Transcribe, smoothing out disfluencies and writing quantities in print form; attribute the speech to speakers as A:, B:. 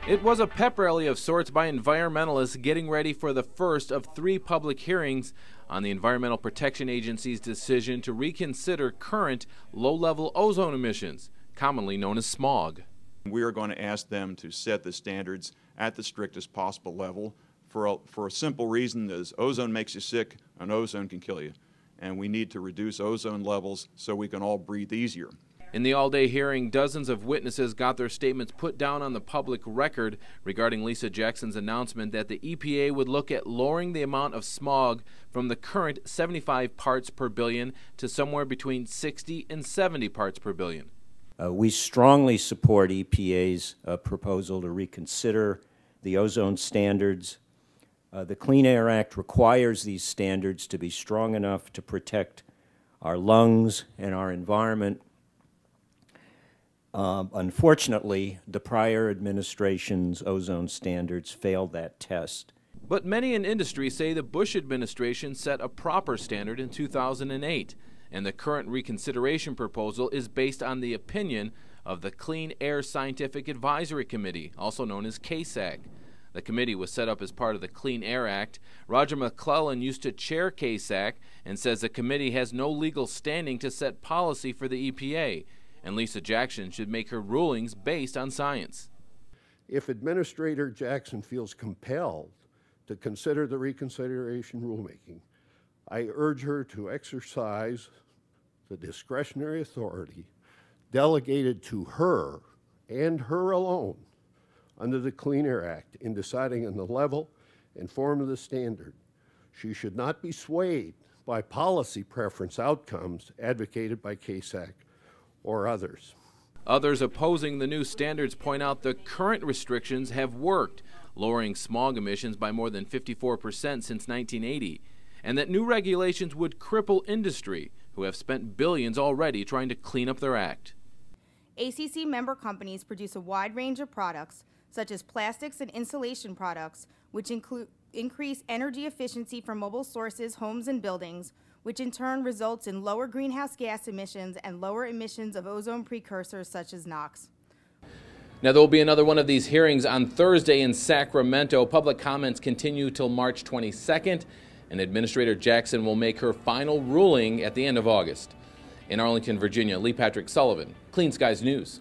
A: It was a pep rally of sorts by environmentalists getting ready for the first of 3 public hearings on the Environmental Protection Agency's decision to reconsider current low-level ozone emissions, commonly known as smog.
B: We are going to ask them to set the standards at the strictest possible level for a simple reason: is ozone makes you sick and ozone can kill you. And we need to reduce ozone levels so we can all breathe easier.
A: In the all-day hearing, dozens of witnesses got their statements put down on the public record regarding Lisa Jackson's announcement that the EPA would look at lowering the amount of smog from the current 75 parts per billion to somewhere between 60 and 70 parts per billion.
C: We strongly support EPA's proposal to reconsider the ozone standards. The Clean Air Act requires these standards to be strong enough to protect our lungs and our environment. Unfortunately, the prior administration's ozone standards failed that test.
A: But many in industry say the Bush administration set a proper standard in 2008, and the current reconsideration proposal is based on the opinion of the Clean Air Scientific Advisory Committee, also known as KSAC. The committee was set up as part of the Clean Air Act. Roger McClellan used to chair KSAC and says the committee has no legal standing to set policy for the EPA, and Lisa Jackson should make her rulings based on science.
D: If Administrator Jackson feels compelled to consider the reconsideration rulemaking, I urge her to exercise the discretionary authority delegated to her and her alone under the Clean Air Act in deciding on the level and form of the standard. She should not be swayed by policy preference outcomes advocated by KSAC or others.
A: Others opposing the new standards point out the current restrictions have worked, lowering smog emissions by more than 54% since 1980, and that new regulations would cripple industry, who have spent billions already trying to clean up their act.
E: ACC member companies produce a wide range of products, such as plastics and insulation products, which increase energy efficiency for mobile sources, homes, and buildings, which in turn results in lower greenhouse gas emissions and lower emissions of ozone precursors such as NOx.
A: Now, there will be another one of these hearings on Thursday in Sacramento. Public comments continue till March 22nd, and Administrator Jackson will make her final ruling at the end of August. In Arlington, Virginia, Lee Patrick Sullivan, Clean Skies News.